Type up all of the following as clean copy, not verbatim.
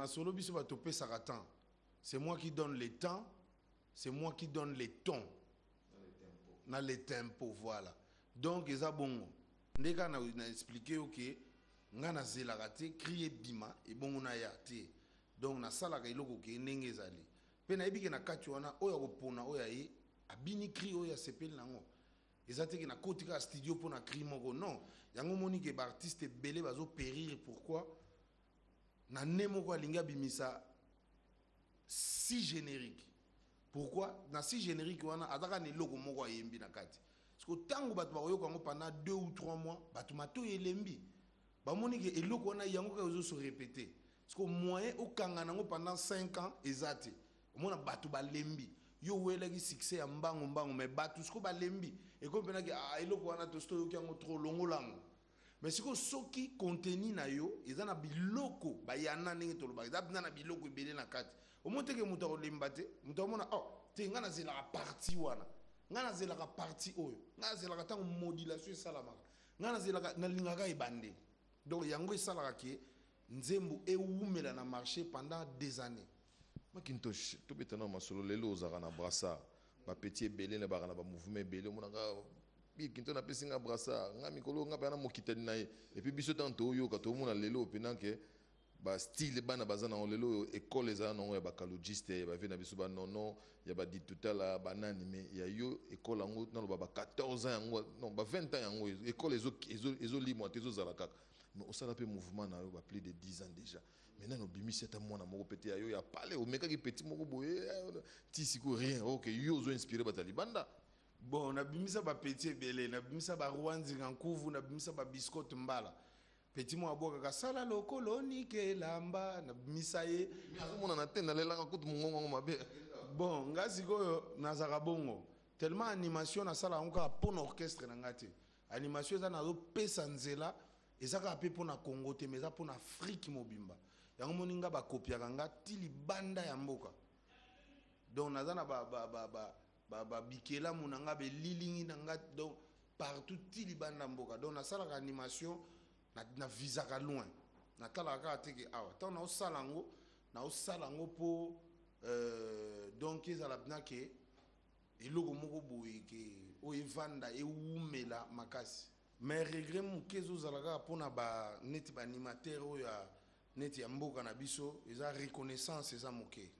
masolo biso ba topé temps. C'est moi qui donne les temps, c'est moi qui donne les tons. Dans les tempos, voilà. Donc eza bongo. Ndeka na expliqué OK, ngana zelaka te crier bima et bongo na ya te. Donc na sala ka iloko ke ndenge ezali. Pe na yebike na kati wana oya kopona oya ye abini cri oya sepel nango. Ezate ke na kotika studio pour na cri moko non. Yango moni ke ba artiste belé bazo périr pourquoi? Na nemoko alinga bimisa si générique. Pourquoi? Na si générique wana azaka ne loko moko ayembi na kati. Parce que tango batu bayo ko pendant 2 ou 3 mois, batu mato yelembi. Ba moni ke eloko wana yango ka ozo se répéter. Parce que moyen au kanga nango pendant 5 ans ezate. Mona batu ba lembi. Yo wela ki succès ya mbango mais batu sko ba lembi. Et comme pena ke eloko wana to sto yo ki yango trop longo lango. Mais si ko soki contenu na yo, ezana biloko ba yana ndenge to loba. Ezana na biloko ebele na kati. Au moins que muta olemba te, muta mona te ngana zela ka partie wana. Ngana zela ka partie oyo. Ngana zela ka tango modulation salamaka. Ngana zela ka na lingaka ebande. Donc yango esalaka ke nzembo ewumela na marché pendant des années. Makintosh, tout bétana masolo lelo ozaka na brassa, ba petit belé na ba mouvement belé monanga bi kinto na pesinga brassa, nga mikolo nga bana mokitani na et puis biso tanto yo ka to mona lelo pendant que ba style bana bazana on lelo école les ana on ya ba kalogiste ba vena biso ba nono ya ba dit tout à la banane mais ya yo école ngo na ba 14 ans ngo non ba 20 ans ngo école ezo limo tezo zalaka mais on sala pe mouvement na yo ba plus de 10 ans déjà maintenant no bimi c'est moi na moko pété yo ya parler o meka ki petit moko boye ti siko rien OK yo zo inspiré ba talibanda. Bon na bimisa ba petit belé na bimisa ba Rwanzi nkuvu na bimisa ba biscotte mbala. Petit mo aboka ka sala lokoloni ke lamba na misaye mona na tena lela ka kutu mongongo mabe. Bon ngazi ko na zaka bongo tellement animation na sala onka pour orchestre na ngati animation za na zo pesa nzela ezaka pe pour na Congo te mais za pour na Afrique mobimba yango moninga ba kopia kanga tili banda ya mboka donc na za na ba bikela munanga be lilingi na ngati donc partout tili banda mboka donc na sala ka animation na visa ka loin na tala ka teke awa tant na osalango po donc ezala bna ke eloko moko boye ke o evanda eumela makasi mais regret moke ezozalaka mpona ba neti ba animateur oyo neti ya mboka na biso eza reconnaissance eza moke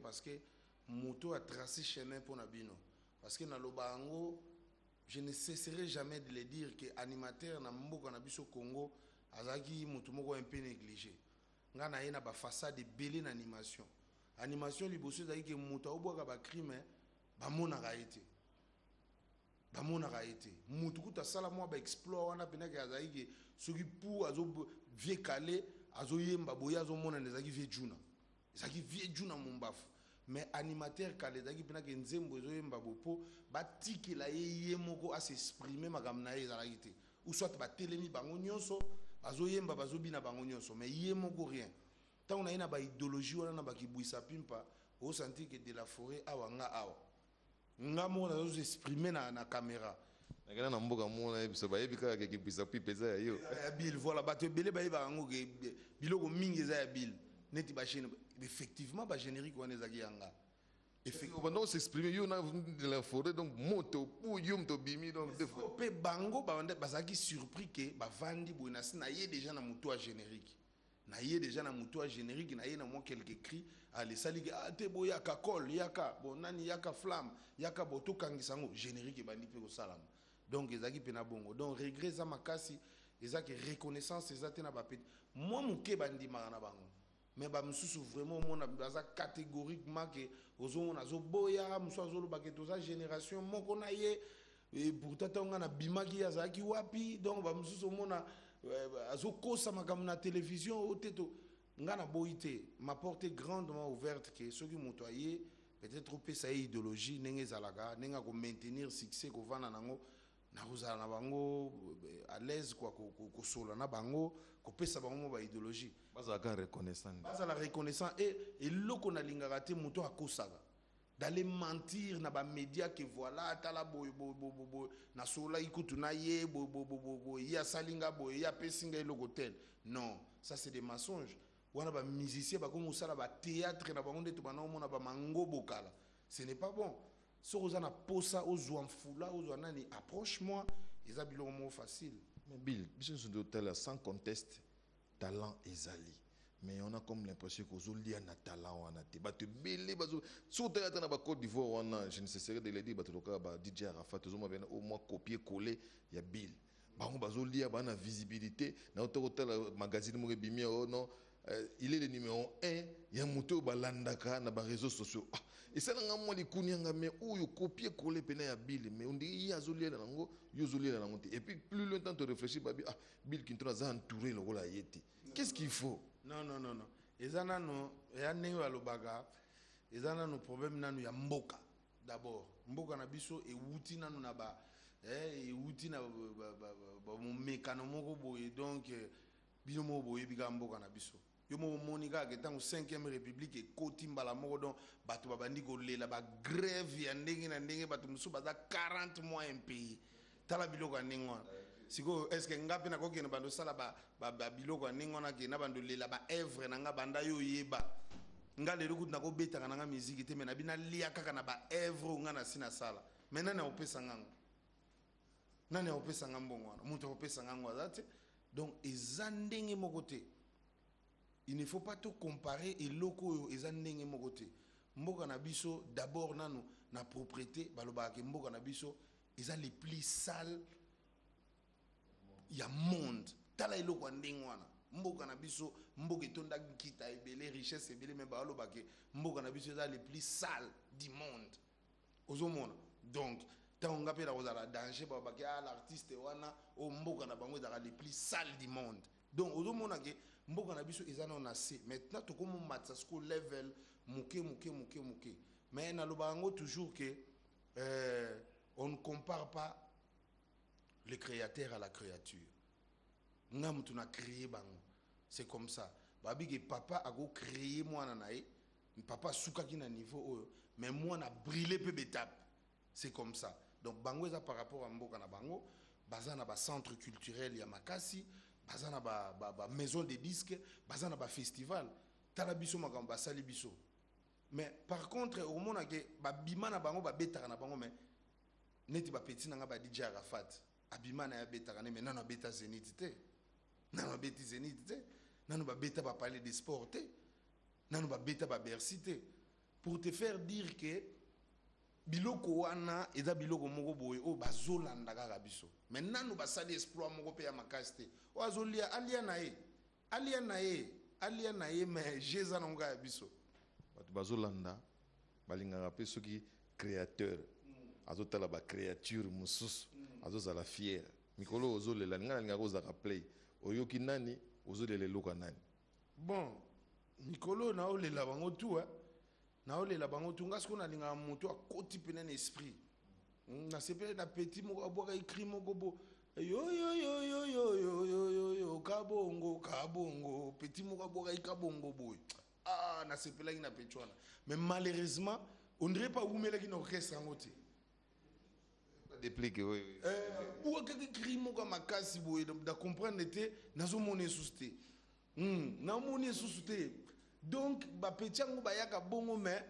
parce que moto a tracé chemin mpona bino parce que naloba yango je ne cesserai jamais de le dire que animateur na mboka na biso Congo azaki mutu moko un peu négligé. Nga na ye na ba façade belé na animation liboso ezaki ke mutu obwaka ba crime ba monaka ete. Mutu kuta sala mwa ba explore wana pena ke azaki ke soki pou azo vie calé azo yemba boya azo mona ezaki vie juna. Ezaki vie juna mumbafu. Mais animateur kale zaki pena ke nzembo ezoyemba bopo batikela ye moko a s'exprimer makambo na ye ezalaki te ou soit batelemi bango nyonso bazoyemba bazobina bango nyonso mais ye moko rien ntango na ye na baidéologie wana na bakibwisa pimpa osentir ke de la forêt awa nga moko nazoexprime na caméra nakena na mboka mona yebiso bayebi kaka ke kibwisa pipa eza ya yo ya bile voilà bato ebele bayebaka yango ke biloko mingi eza ya bile neti bachene effectivement ba générique wana ezaki yanga effectivement pendant s'exprimer yo na de la forêt donc moto pour yom to bimi donc des fois pe bango bazaki surpris que ba vandi boina na ye déjà na muto générique na ye na moi quelques cris allez sali te boya ka kol yaka bonani yaka flamme yaka boto kangisango générique bandi pe ko salam donc ezaki pe na bongo donc regret za makasi ezaki reconnaissance ezate na ba pe moi muke bandi marana bango mais ba msusu vraiment mona baza catégoriquement que ozomona zoboya mso azoloba ke toza génération moko na ye et pourtant tonga na bimaki azaki wapi donc ba msusu mona azokosa makambo na télévision oteto ngana boité ma porte est grandement ouverte que ceux qui motoyer peut-être trop pesa idéologie ndenge zalaka nenga ko maintenir succès ko vana nango na kozala na bango à l'aise quoi ko sola na bango ko pesa bango ba idéologie bazaka reconnaissant bazala reconnaissant et loko na lingaka te moto akosaka d'aller mentir na ba média que voilà tala boy na sola ikutu na ye ya salinga boy ya pesinga loko tel non ça c'est des mensonges wana ba musicien ba comme ça ba théâtre na bango ndeto bana omona ba mango bokala. Ce n'est pas bon. So ozana posa ozwa mfula ozwa nani approche-moi, eza biloko mo facile. Mais Bill, biso sans conteste talent ezali. Mais on a comme l'impression que vous avez un talent wana te. Ba te belé bazo sur théâtre na ba Côte d'Ivoire wana, je ne cesserai de le dire ba to ka ba DJ Arafat ozoma bien au moins copier coller ya Bill. Ba on bazo lia ba na visibilité na hôtel magazine mo bimi oh non il est le numéro 1 ya muto balandaka na ba réseaux sociaux. Et ça nga mo likuni nga mais ou copier coller pena ya Bill mais on dit ya zolia na ngo yo zolia na ngo te. Et puis plus longtemps tu réfléchis ba Bill Clinton a entouré le rôle ayeti. Qu'est-ce qu'il faut? Non. Ezana no ya ndenge balobaga ezana no problème nanu ya mboka d'abord. Mboka na biso e wuti nanu na ba e wuti na ba mekano moko boye donc bino mo boye biga mboka na biso. Yo mo monika ke tango 5e république e koti mbala moko donc bato babandi ko lela ba grève ya ndenge na ndenge bato musu baza 40 mois en pays. Tala biloko ndengwa. Siko est-ce que ngapi na kokene bando sala ba biloko ndenge na ke na bando lela ba œuvre na nga banda yo yeba. Nga lelo kutu na ko beta na nga musique te mena bina lia kaka na ba œuvre nga na sina sala. Mena na opesa ngango. Nani opesa ngambo ngwana. Mutu opesa ngango azate. Donc ezandenge moko te. Il ne faut pas tout comparer et loko ezandenge moko te. Mboka na biso d'abord nanu na propriété baloba ke mboka na biso eza les plus sales ya monde. Tala eloko ndenge wana. Mboka na biso mboka etonda kita ebele richesse ebele me baloba ke mboka na biso eza les plus sales du monde. Ozomona. Donc tant ngape la ozala danger baloba ke l'artiste wana o mboka na bango ezala les plus sales du monde. Donc ozomona ke mboka na biso ezana on a assez. Maintenant to comme matsa school level muke. Mais na lobango toujours que on ne compare pas le créateur à la créature. Ngam tu na créé bango. C'est comme ça. Babi que papa a go créé moi nanae, papa souka ki na niveau mais moi na brûlé peu d'étape. C'est comme ça. Donc bango eza par rapport à mboka na bango, bazana ba centre culturel ya Makasi, bazana ba maison de disques, bazana ba festival, tala biso makamba sali biso. Mais par contre au mona ke ba bima na bango ba betaka na bango mais neti ba petit na nga ba DJ Arafat. Abima na ya betaka mais nana beta Zénith te. Nana beta Zénith te. Nana ba beta ba parler des sports te. Nana ba beta ba Bercy te. Pour te faire dire que biloko wana eza biloko moko boye o bazolanda kaka biso. Mais nanu basali exploit moko pe ya Makasi te. O azolia alia na ye mais jeza nonga ya biso. Bato bazolanda balingaka pe soki créateur azotala ba créature mususu azozala fier mikolo ozolela ngana linga kozaka play oyoki nani ozolela loka nani. Bon mikolo na olela bango tu na olela bango tu ngasko na linga moto akoti pena na esprit na sepele na petit moko aboka écrit moko bo yo kabongo petit moko aboka ikabongo boy na sepela ina petwana mais malheureusement on dirait pas oumela ki na orchestre ngote dépliqué oui ou quelque cri moko Makasi boy da comprendre te nazo mona susté na mona susté donc ba petit ngo ba yaka bongo mais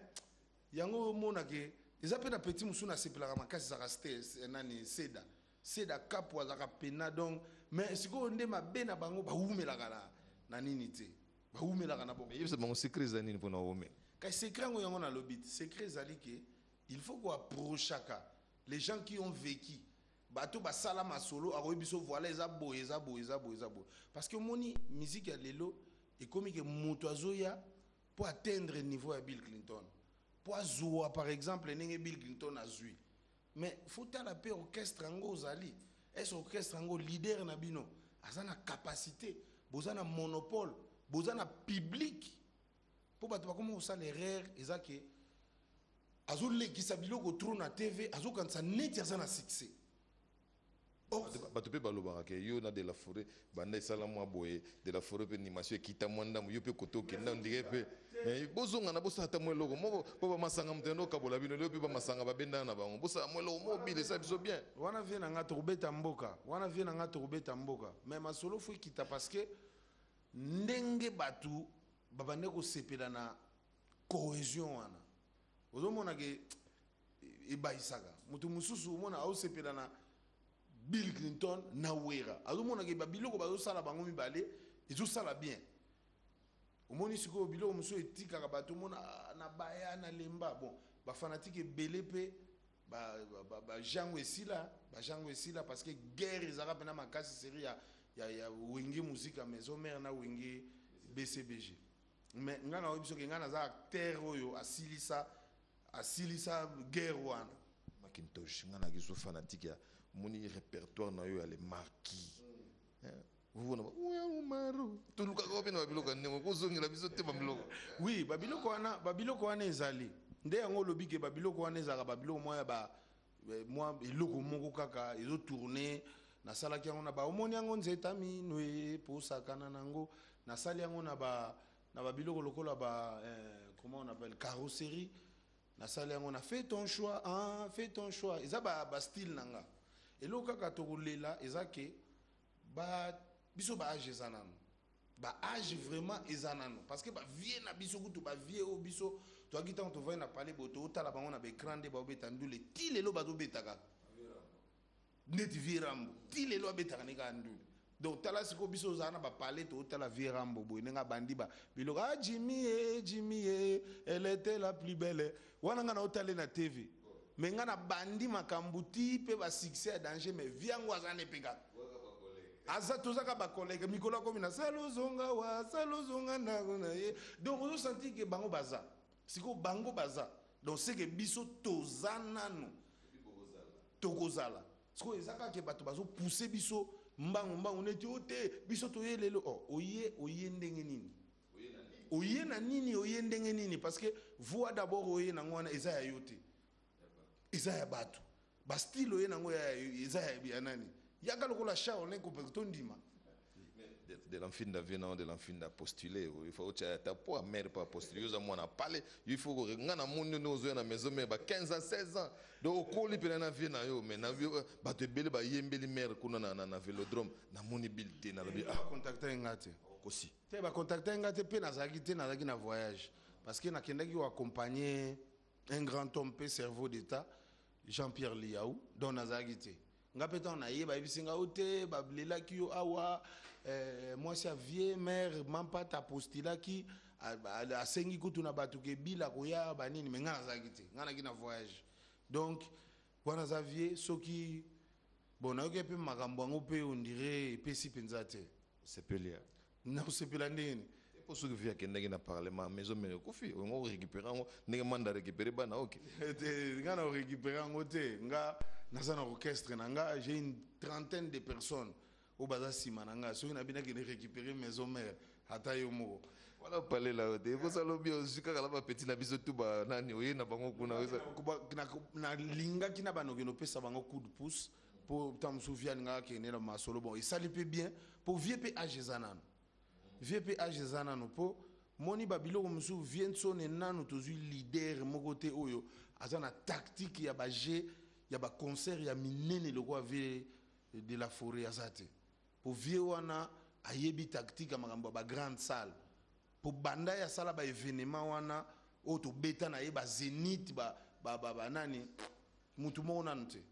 yango mona ke eza pe na petit musu na sepela Makasi za resté nani seda kapwa za pena donc mais siko nde mabe na bango ba oumela kala na nini te ba oumela kana bon mais c'est mon secret za nini pona oumela ka secret ngo yango na lobit secret zali ke il faut qu'on approche chacun. Les gens qui ont vécu, bato ba salama solo a biso voilà eza boy. Parce que moni musique ya lelo et comme que moto azoya pour atteindre le niveau à Bill Clinton. Pour azoa par exemple nenge Bill Clinton a zui. Mais faut la paix orchestre ngo zali. Est orchestre ngo leader na bino, azana capacité, bozana monopole, bozana public. Pour bato ba comment ça l'erreur ezake azo lekisa biloko trop na TV azo kanisa neti aza na succès. Bato pe balobaka ke yo na de la forêt banda esala mwa boye de la forêt pe animation ekita mwanda yo pe koto kenda ndike pe mais bozonga na bosa ata mweloko moko po ba masanga mtendo kabola bino le pe ba masanga ba benda na bango bosa mweloko mobile ça biso bien wana vie na nga to beta mboka mais masolo fo ekita parce que ndenge batu babande kosepela na cohésion wana ozomona ke ebaisaka mutu mususu omona aosepela na Bill Clinton na wera azomona ke babiloko bazosala bango mibale ezosala bien omoni sikoyo biloko mosusu etikaka bato omona na baya na lemba bon bafanatike ebele mpe bajango esila parce que guerre ezalaka mpena makasi seri ya wenge muzika maison mare na wenge BCBG mais nga na oyebi soki nga naza acteur oyo asilisa guerre wana Macintosh nga na kiso fanatique ya moni répertoire na yo ya les marquis vous voyez maru tout le cas bien babiloko ndemo kozongela biso te babiloko oui babiloko wana ezali nde yango lobi ke babiloko wana ezalaka babiloko moya moi eloko moko kaka ezotourne nasalaki yango na baomoni yango nzeta minwe posakana nango nasali yango na babiloko lokola comment on appelle carrosserie nasali yango na fais ton choix eza style nanga eloko kaka tokolela eza ke biso age eza nano age vraiment eza nano parce que bavie na biso kutu bavie oyo biso toaki ntango tovai na pale boye tootala bango na baécran nde baobeta ndule ti lelo bazobetaka neti vie rambo ti lelo abetaka ne kaka ndule donc tala sikoyo biso ozala na bapale tootala vie rambo boye ndenge abandi biloko jimmy elle était la plus belle wana nga na otale na tv mais nga na bandi makambo ti mpe basuccès ya danger mais vie yango aza ne mpe kaka aza tozaka bakolege mikolo akomi na salozonga ndako na ye donc ozosentir ke bango baza sikoyo bango baza donc seke biso toza nano tokozala sikoyo eza kaka ke bato bazopousse biso mbangu neti o te biso toye lelo oye ndenge nini oye na nini oye ndenge nini parce que voix d'abord oye nango wana eza ya yo te eza ya bato bastyle oye nango eza ya nani yaka lokola Charles ko to ndima de l'enfinda vient de l'enfinda postuler il faut tu ta pour mère pas postuler yo za mwana parler il faut nga na monde nozo na maison mais 15 ans 16 ans donc ko li pena na vie na yo mais na vie ba te bele ba yembeli mère kuna na vélodrome na moni bilité na lobi contacter ngate aussi te ba contacter ngate pe na zaki na voyage parce que na kendaki ko accompagner un grand homme pe cerveau d'état Jean-Pierre Liaou don nazaki te nga peta na ye ba bisinga ote ba blela ki yo awa moi c'est vieux mère mampa ta postila ki asengi kutu na batu ke bila ko ya banini mais nga nazaki te nga na ki na voyage donc wana Xavier soki bon na yoke pe makambo ngo pe on dirait pesi penza te sepelia na sepela ndeni pour ceux qui viennent qui na parlement maison mais kofi on récupérer ngo ndenge manda récupérer bana OK nga na récupérer ngo te nga dans un orchestre nanga j'ai une trentaine de personnes au baza simananga ceux qui na bina qui récupérer maison mère hata yomo voilà parler là de vous allons bien jusqu'à la petit na biso tout ba nani oye na bango kuna na linga kina banoki no pesa bango coup de pouce pour tam souviens nga ke ne la masolo bon et ça le peut bien pour vieux pe age zanano VPH zanano po moni babilo ko musu viento ne nanu tozu leader moko te oyo azana tactique ya ba jeu ya ba concert ya minene loko ave de la forêt azate po vie wana ayebi tactique ya makambo ba grande salle po banda ya sala ba événement wana o to beta na ye ba zénith ba nani mutu mo nante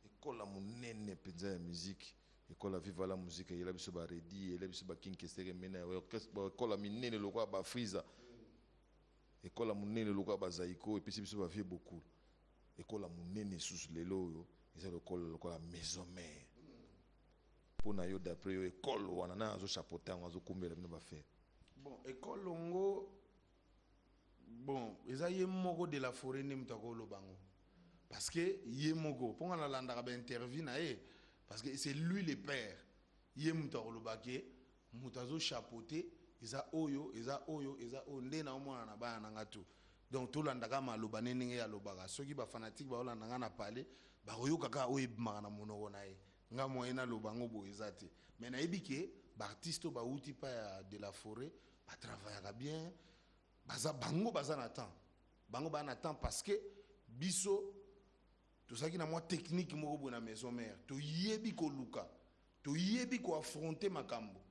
école monene penza ya musique école à vivre la musique il a biso ba redi il a biso ba kinkestere mena orchestre école minene lokwa ba friza école minene lokwa ba zaiko et puis biso ba vie beaucoup école minene sous lelo yo ils école lokwa maison mère pour na yo d'après yo école wana na azo chapeauter azo kumbela bino ba faire bon école longo bon ezaye moko de la forêt ne mutako lobango parce que yemoko ponga na landa ba interview na ye parce que c'est lui le père yemuta olobake mutazo chapeauté eza oyo nde na omona na bana nanga tu donc to landa ka maloba nenge ya lobaka soki ba fanatique ba olanda nga na parler ba oyoka ka oyebima na monoko na ye nga moyena lobango bo ezate mais na ebike ba artiste ba uti pa ya de la forêt ba travailler bien baza na temps bango ba na temps parce que biso tout ça qui na moi technique moko bona maison mère to yebi ko luka to yebi ko affronter makambo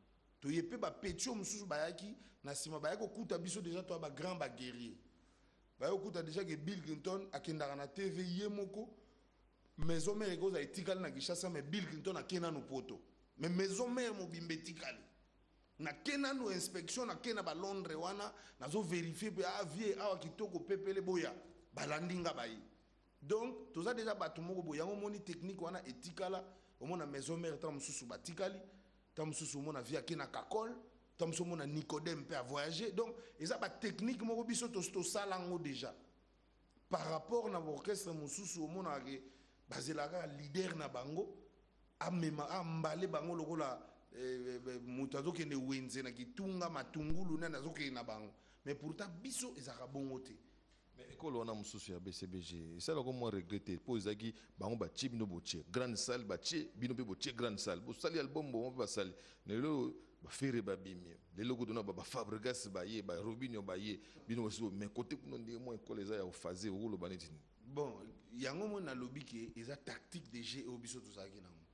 to yepe ba petio mususu bayaki na sima bayako kuta biso déjà to ba grand ba guerrier bayako kuta déjà que Bill Clinton akendaka na TV yemoko maison mère koza etikali na Kinshasa mais Bill Clinton akena no poto mais maison mère mobimbe etikali na kena no inspection na kena ba Londres wana nazo vérifier pe vie awa kitoko pepele boya balandinga bayi donc toza déjà bato moko boya moni technique wana etikala omona maison mère tam susu batikali tam susu mona vie akena kakol tam susu mona Nicodème pe a voyager donc eza ba technique moko biso to salango déjà par rapport na orchestre mususu omona ke bazelaka leader na bango amema ambale bango lokola moto azokende wenze na kitunga matungulu nani azokende na bango mais pourtant biso ezaka bongo te mais ekolo wana mosusu ya BCBG esala ko moi regretter po ezaki bango batie bino botie grande salle batie bino mpe botie grande salle bosali album bo mpe basali lelo bafere babimi lelo kodona Fabregas baye ba Robinho baye bino aussi mais côté kuno ndenge mo ekolo eza ya ofaze okoloba neti bon yango mo na lobi ke eza tactique de jeu o biso tozaki nango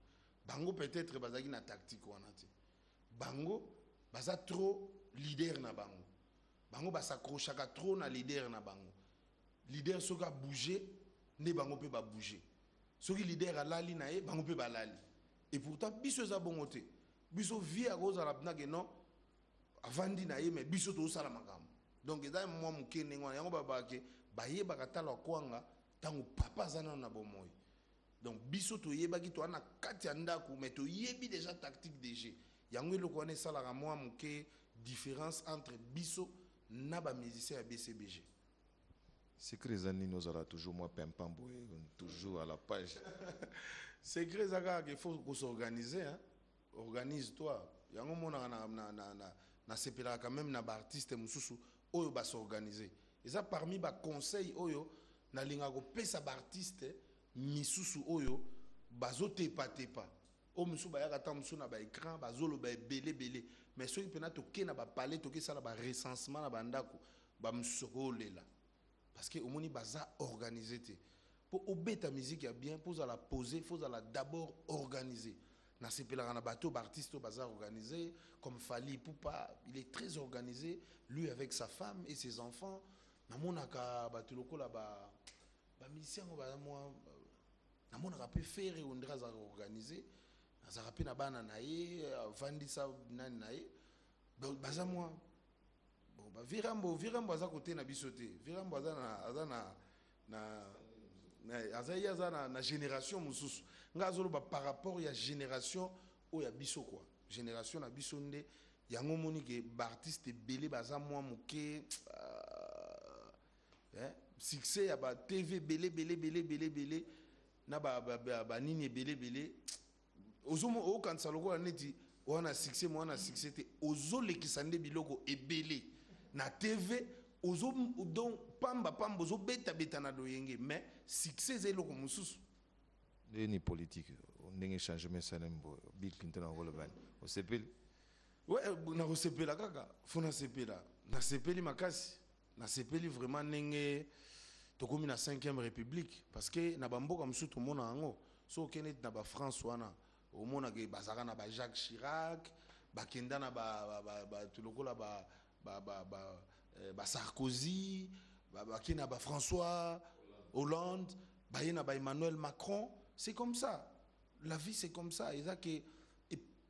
bango peut-être bazaki na tactique wana te bango baza trop leader na bango bango basaccrochaka trop na leader na bango leader soki abouge nde bango mpe babouge soki leader alali na ye bango mpe balali et pourtant biso eza bongo te biso vie akozala mpena ke non avandi na ye mais biso tozosala makambo donc eza mwa moke ndenge wana yango babake bayebaka tala kwanga ntango papa aza nano na bomoi donc biso toyebaki toa na kati ya ndako mais toyebi déjà tactique de jeu yango eloko wana esalaka mwa moke différence entre biso na bamusicien ya BCBG secret ezani nozala toujours moi pimpant boye toujours à la page secret ezaka il faut qu'on s'organise hein organise-toi yango monaka na sepelaka quand même na baartiste mosusu oyo basorganize eza parmi baconseil oyo nalingaka kopesa baartiste misusu oyo bazotepatepa oyo mosusu bayaka ta mosusu na baécran bazoloba ebelebele mais soki mpena toke na bapale tokesala barecensement na bandako bamosusu okolela parce que omoni baza organise te po obeta musique ya bien po ozala poser faut ozala d'abord organiser nasepelaka na bato baartiste oyo baza organisé comme Fally Ipupa il est très organisé lui avec sa femme et ses enfants namonaka bato lokola bamusicien oyo baza mwa namonaka mpe fere ondire azaka organisé azaka mpe na bana na ye avandisa nani na ye baza mwa bon virambo aza kote na biso te virambo aza na génération mosusu nga azoloba par rapport ya génération oyo ya biso quoi génération na biso nde yango moni ke baartiste ebele baza mwa moke succès ya ba TV belé na banini ebelebele okanisa lokola neti wana succès mwana succès te ozolekisa nde biloko ebele na TV donc pamba ozobeta na doyenge mais succès eza eloko mosusu ni politique ndenge changement salembo Bill Clinton akolobani osepeli nakosepela kaka fo nasepeli makasi nasepeli vraiment ndenge tokomi na 5e république parce que na bamboka mosusu tomona yango so okende na bafrance wana omonaka bazalaka na Jacques Chirac bakenda na tulokola Sarkozy bakende na François Hollande baye na Emmanuel Macron c'est comme ça la vie c'est comme ça eza ke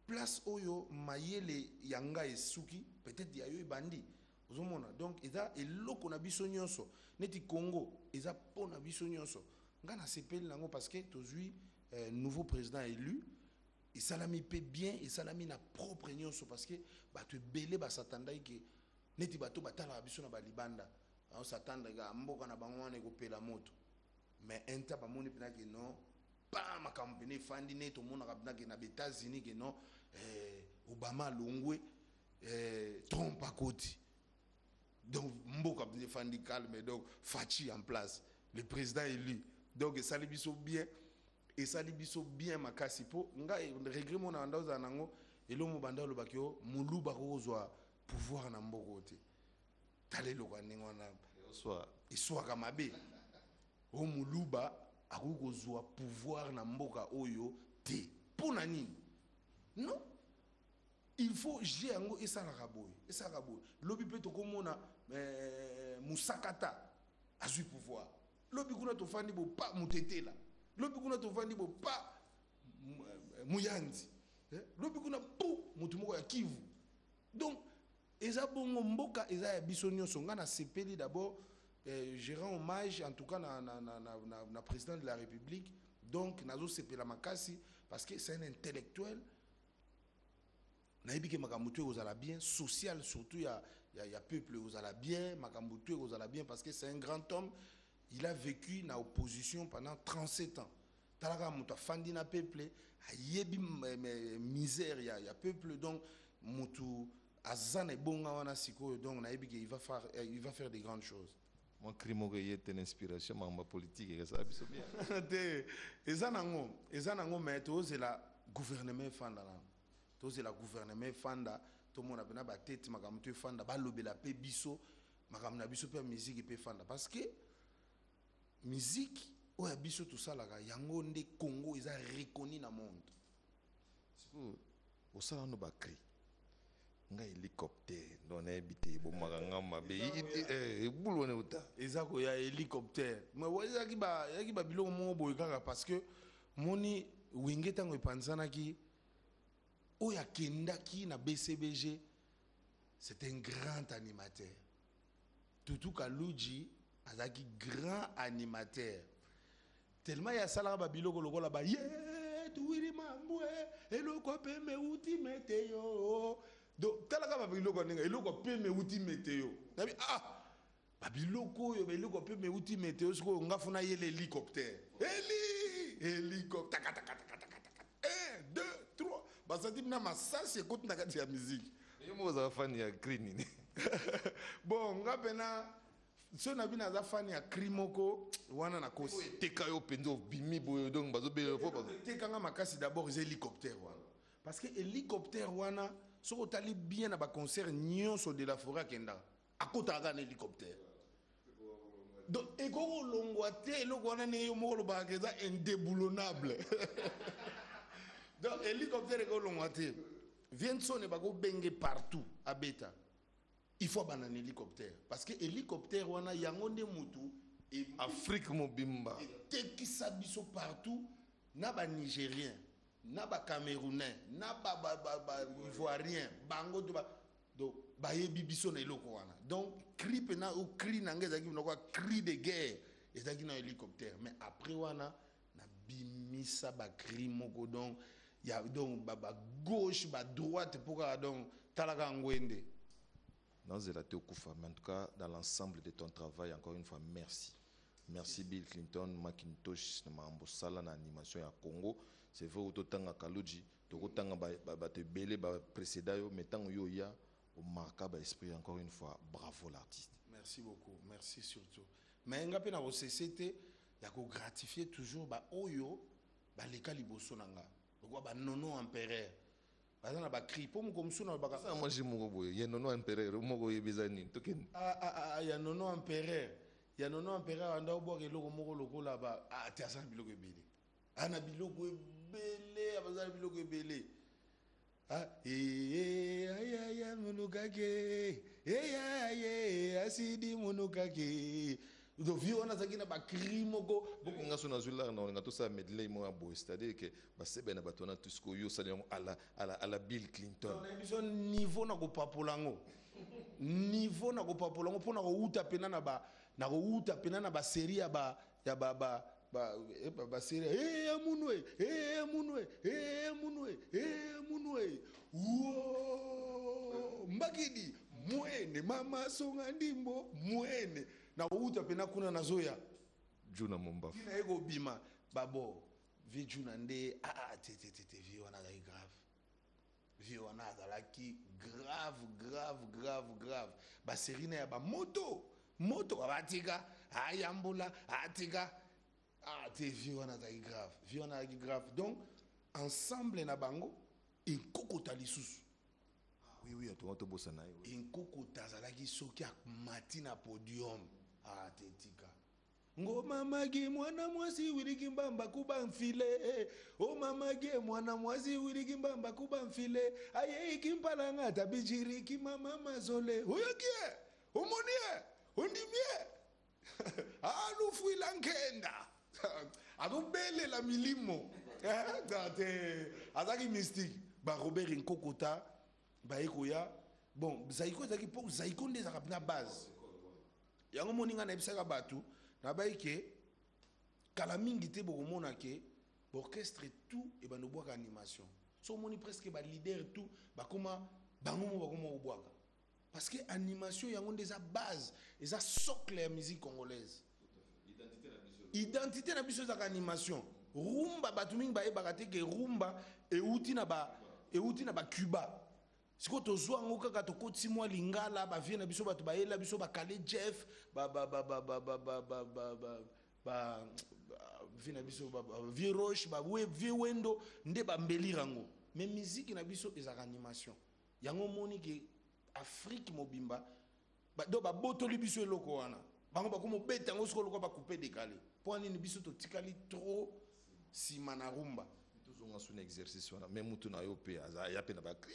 place oyo mayele yanga esuki peut-être ya yo ebandi ozomona donc eza eloko na biso nyonso neti Congo eza po na biso nyonso nga na sepeli nango parce que tozwi nouveau président élu esalami pe bien esalami na propre nyonso parce que bato ebele basatandaki ke neti bato batalaka biso na balibanda osatandaka mboka na bango wana ekopela moto mais inta bamoni mpena ke non pa makambo pene efandi neti omonaka mpena ke na baétats-unis ke non Obama alongwe Trump akoti donc mboka mpena efandi calme donc Fachi en place le président élu donc esali biso bien makasi po nga regret mona banda ozala nango elongo banda olobaki yo moluba kokozwa pouvoir na mboka te tala eloko ya ndenge wana eswaka mabe o moluba akoki kozwa pouvoir na mboka oyo te mpo na nini non il faut gérer yango et ça la raboy. Lobi peut to komona musakata a su pouvoir. Lobi kuna to fandi bo pa mutetela. Lobi kuna to fandi bo pa muyandi. Lobi kuna pou mutu moko ya Kivu. Donc eza bongo mboka eza ya biso nyonso nga na sepeli d'abord je rends hommage en tout cas na président de la République. Donc nazo sepela makasi parce que c'est un intellectuel. Naïbi ke makamutwe ozala bien social surtout il y a peuple ozala bien makamutwe ozala bien parce que c'est un grand homme. Il a vécu na opposition pendant 37 ans. Talaka mutu fandi na peuple ayebi misère il y a peuple donc mutu azana bonga wana siko donc naïbi ke il va faire des grandes choses. Moi crimo que y une inspiration ma politique et ça biso bien. Ezanango mais to c'est la gouvernement fanda là. C'est la gouvernement fanda tout le monde a bien ba tête makamtu fanda ba lobela pe biso makamna biso pe musique pe fanda parce que musique o ya biso tout ça là yango nde Congo ils a reconnu dans monde au sala no ba cri nga hélicoptère non habité bo maganga mabe e bulo ne uta ezako ya hélicoptère mais waza ki ba biloko mo boy kaka parce que moni winge tango epanzana ki Oya Kendaki na BCBG, c'est un grand animateur. Tutu Kaluji, azaki grand animateur. Tellement il y a ça là, babilo ko la ba, yeah, tuwiri mambwe, eloko pe me uti meteo. Donc talaka babilo ko ninga, eloko pe me uti meteo. Nabi babilo ko yo eloko pe me uti meteo, siko ngafuna yele hélicoptère. Hélicoptère. 1, 2, 3. Basati na masasi écoute na kati ya musique. Yo mo za fan ya clean ni. Bon, ngapena so na bina za fan ya crimoko wana na kosi. Teka yo pendo bimi boyo donc bazo be fo bazo. Teka nga makasi d'abord les hélicoptères wana. Parce que hélicoptère wana so ko tali bien na ba concert nyonso de la forêt kenda. Akota ga na hélicoptère. Donc ekoko longwate eloko wana ne yo moko lo ba keza indéboulonnable. Donc, l'hélicoptère est long. Vient sonner bago bengue partout à Beta. Il faut un hélicoptère parce que l'hélicoptère wana yangonde mutu et Afrique mobimba. Et qui s'abisso partout na ba Nigérien, na ba Camerounais, na ba Ivoirien, bango to ba donc ba yebi biso na eloko wana. Donc cri pena ou cri nanga zaki no quoi cri de guerre ezaki na hélicoptère mais après wana na bimisa ba cri moko donc il y a donc gauche, droite, pour donc talaka ngwende. Dans la Théokoufa, mais en tout cas, dans l'ensemble de ton travail, encore une fois, merci. Merci Bill Clinton, Macintosh, Mambosala, l'animation à Congo. C'est vrai, autant à Kaluji, autant à te belé, précédent, mais tant que y a, au marqué esprit, encore une fois, bravo l'artiste. Merci beaucoup, merci surtout. Mais il y a une société, il y a gratifier toujours, oyo, les caliboso nanga. Ba nono empereur bazana ba cri po mo komsuna ba ça moi j'ai mo boye ya nono empereur mo go yebizani token ya nono empereur anda obo ke loko moko lokola ba ti asa biloko ebele ana biloko ebele abazana biloko ebele ya monokake ya asidi monokake do vi on a zakina ba crimoko beaucoup nga sona zula na nga to sa medley mo abo c'est-à-dire que ba sebe na batona tout ce que yo salement à la Bill Clinton on a besoin niveau na ko papolango niveau na ko papolango pona ko uta pena na ba série ya ba série munwe wo mbakidi mwene mama songa ndimbo mwene na uta pena kuna na zoya juna momba na ego bima babo vi juna nde te vi wana la grave ba serina ya ba moto abatika ayambula atika te vi wana la grave donc ensemble na bango ekokota lisusu oui to bossa na yo ekokota zalaki soki amati na podium tetika ngo mama ge mwana mwasi wiriki mbamba kuba mfile o mama ge mwana mwasi wiriki mbamba kuba mfile aye ikimpala ngata bijiri ki mama mazole oyokie omonie ondimie alufu ilankenda akubele la milimo date azaki mystique ba Robert Nkokota ba ekoya bon zaiko zaki po zaiko ndeza na base yango moninga na ebisaka batu na baike kala mingi te bokomona ke orchestre tout et ba no bwaka animation so moni presque ba leader tout bakoma bango bakoma obwaka parce que animation yango ndeza base eza socle ya musique congolaise identité na biso za animation rumba batu mingi ba ebaka te ke rumba euti na ba Cuba siko tozwa ngo kaka tokoti mwa lingala ba vie na biso batu ba yela biso ba Kale Jeff vie na biso ba vie Roche ba vie Wendo nde ba mbelirango mais musique na biso eza animation yango moni ke Afrique mobimba ba do ba botoli biso eloko wana bango ba komo beta ngo siko loko ba couper décaler pour nini biso to tikali trop sima na rumba on a un exercice même mutu na yo pe ya pe na ba cri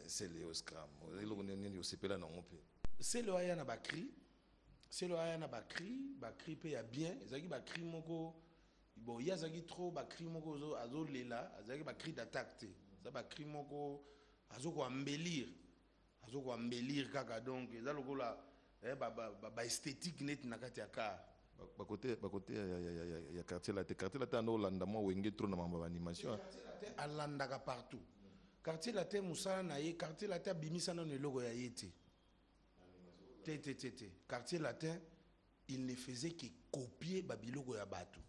c'est le scram le nini yo sepela na on pe c'est le aya na ba cri ba cri pe ya bien ezaki ba cri moko bon ya zaki trop ba cri moko azo lela ezaki ba cri d'attaque te ça ba cri moko azo ko embellir kaka donc eza lokola ba esthétique net na kati ya car côté ya quartier la no landa mo wenge trop na mamba animation alandaka partout quartier la te musala na ye quartier la te bimisa na logo ya yete te quartier latin il ne faisait que copier babiloko ya bato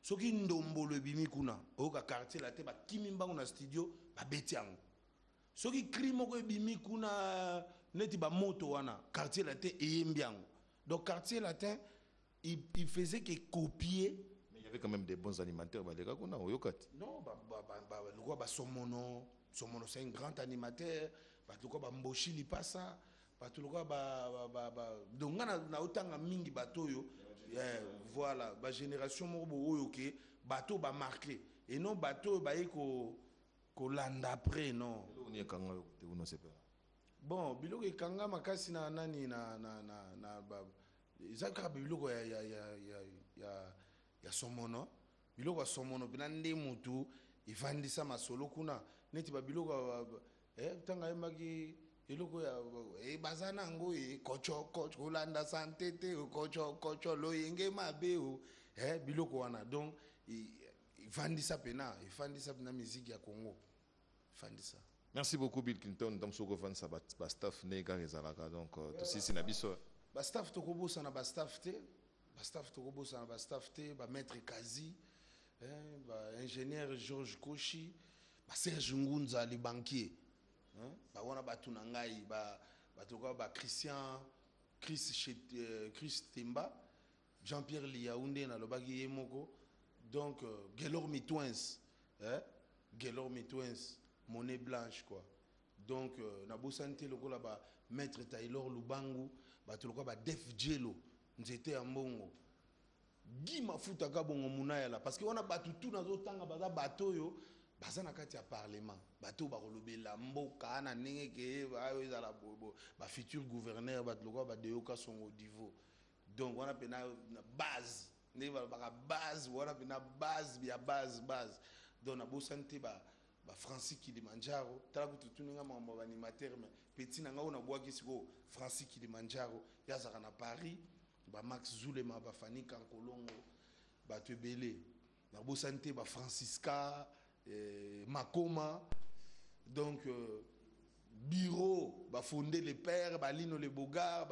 soki ndombolo bimi kuna oka quartier latin ba kimimbango na studio ba betiango soki crime ko bimi kuna neti ba moto wana quartier latin eyembiango donc quartier latin il faisait que copier. Mais il y avait quand même des bons animateurs. Non, Somono, c'est un grand animateur. Mboshi li pas ça. Donc na otanga mingi bato yo. Voilà, ba génération moko oyoke bato ba marqué et non bato ba eko ko landa après non. Bon, biloko ekanga makasi na nani na izaka biloko ya somono biloko ya somono pena nde mutu ifandisa masolo kuna neti ba biloko tanga yemaki biloko ya bazana ngo kocho kolanda santé te kocho lo yenge mabe biloko wana donc ifandisa pena musique ya Congo ifandisa. Merci beaucoup Bill Clinton dans ce gouvernement ça ba staff nega ezalaka donc to sisi na biso ba staff tokobosa na ba staff te ba maître Kazi ba ingénieur Georges Koshi ba Serge Ngunza li banquier ba wana batu na ngai ba tokoba ba Chris Temba Jean-Pierre Liaoundé na lobaki yemoko donc Gelor Mitwins monnaie blanche quoi donc na bosante lokola ba maître Taylor Lubangu batuluka ba Def Jello nzete ya mbongo Guy Mafuta ka bongo munaya la parce que on a batu tout na zotanga baza bato yo baza na kati ya parlement bato ba kolobela mboka na ndenge ke ayo ezala ba futur gouverneur batuluka ba Deoka Songo Divo donc on a pena na base ne ba base on a pena base donc na bosante ba Francis Kilimanjaro tala kututuninga mambo ba animateur mais petit nanga ona bwaki siko Francis Kilimanjaro yazaka na Paris ba Max Zulema ba Fani Kankolongo ba Tebele na bosante ba Francisca Makoma donc bureau ba fonder les pères ba Lino les Bogards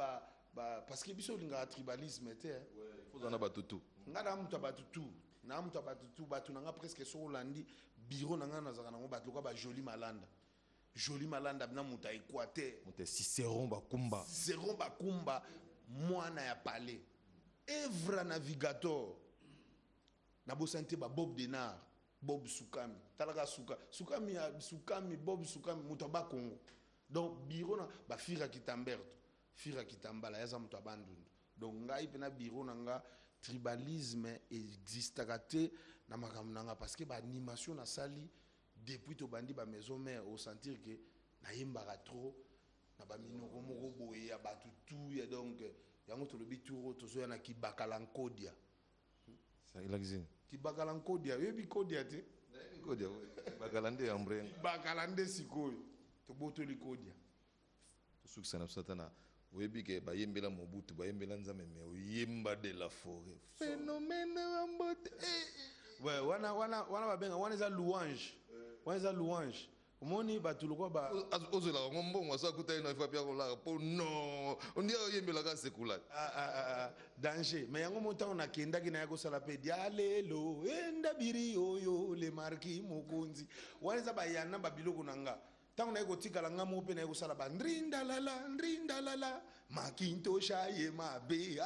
parce que biso linga tribalisme était faut en avoir tout ngada mtu abatutu na mtu abatutu batu nanga presque so Hollandi bureau nanga nazaka nango batu ka ba Joli Malanda bina muta Équateur muta Cicéron Bakumba mwana ya palais Evra Navigator na bosante ba Bob Denard Bob Sukami talaka Sukami Bob Sukami muta ba Congo donc bureau na ba Fira Kitambala yaza muta bandundu donc ngai pena bureau nanga tribalisme existaka te na makambo nanga parce que ba animation na sali depuis to bandi ba maison mère au sentir que na yembaka trop na ba minoko moko boye ya batutu ya donc yango to lobi touro to so na ki bakalankodia ça il existe ki bakalankodia yebi kodia te kodia bakalande ambre bakalande sikoyo to boto likodia to suksana satana oyebi ke bayembela Mobutu bayembela Nzambe mais oyemba de la forêt phénomène ambote ouais wana babenga wana za louange omoni batulukwa ba ozola ngombongo asakuta ina fa pia kola po no ondia oyembela ka sekula danger mais yango monta on akenda ki na yako sala pe dialelo enda biri oyo le marki mokonzi wana za bayana babiloko nanga tango na yako tikala nga mo pe na yako sala ba ndrinda lala makintosha ye mabe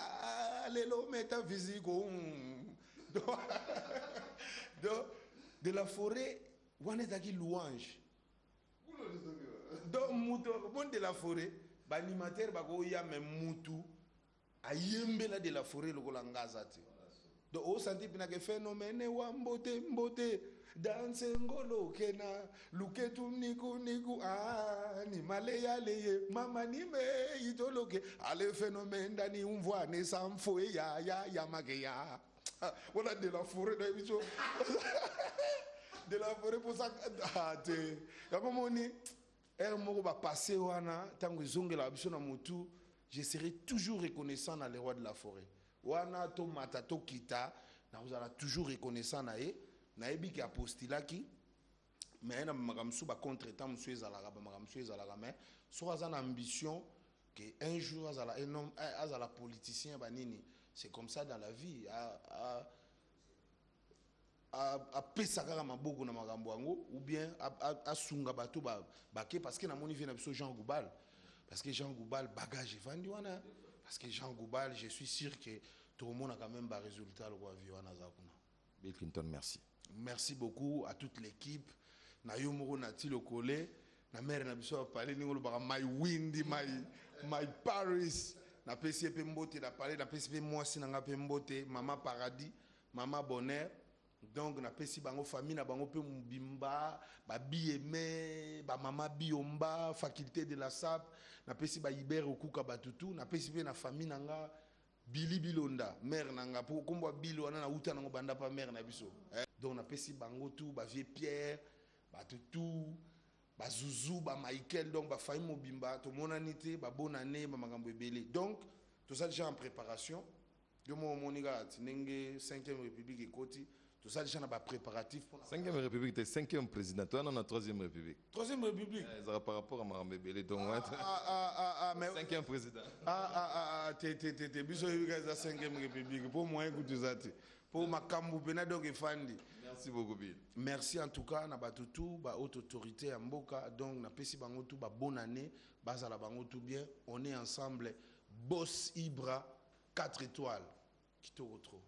lelo métaphysique de la forêt wana zaki louange donc mutu bon de la forêt ba animateur ba ko ya même mutu ayembela de la forêt lokola ngaza te donc au senti pina ke phénomène wa mbote danse ngolo kena luketu niku ni maleye mama ni me itoloke ale phénomène dani umvwa ne samfo ya mageya voilà de la forêt de biso de la forêt pour ça te comme moni moko ba passer wana tango zongela biso na mutu je serai toujours reconnaissant à les rois de la forêt wana to mata to kita na vous allez toujours reconnaissant na ye na ebi ki apostila-ki mais na makamsu ba contre-temps monsieur ezalaka ba makamsu ezalaka mais so azana ambition que un jour azala un homme azala politicien banini c'est comme ça dans la vie a pesaka maboko na makambo yango ou bien a sunga bato bake parce que na moni vient na biso Jean Goubal parce que Jean Goubal bagage vandi wana parce que Jean Goubal je suis sûr que tout le monde a quand même ba résultat le roi Viwana zakuna. Bill Clinton merci. Merci beaucoup à toute l'équipe. Na yomoro na ti le collé na mère na biso parler ngolo ba my windy my Paris na PCP mbote na parler na PCP moi sinanga pe mbote mama paradis mama bonheur donc na pesi bango famille na bango pe mbimba ba bieme ba mama biomba faculté de la SAP na pesi ba Iber okuka batutu na pesi pe na famille nanga Billy Bilonda mère nanga po kombo bilo na uta nango banda pa mère na biso donc na pesi bango tout ba vie Pierre batutu ba Zouzou ba Michael donc ba famille mobimba to monanité ba bonne année ba makambo ebele donc tout ça déjà en préparation de mon moniga tinenge 5e république ekoti tout ça déjà na ba préparatif pour 5e république t'es 5e président toi on a 3e république 3e république ça par rapport à makambo ebele donc mais 5e président t'es biso za 5e république pour moi écoute ça pour makambo pena donc efandi. Merci beaucoup Bill. Merci en tout cas na batutu ba haute autorité ya mboka donc na pesi bango tout ba bonne année bazala bango tout bien on est ensemble Boss Ibra 4 étoiles qui te retrouve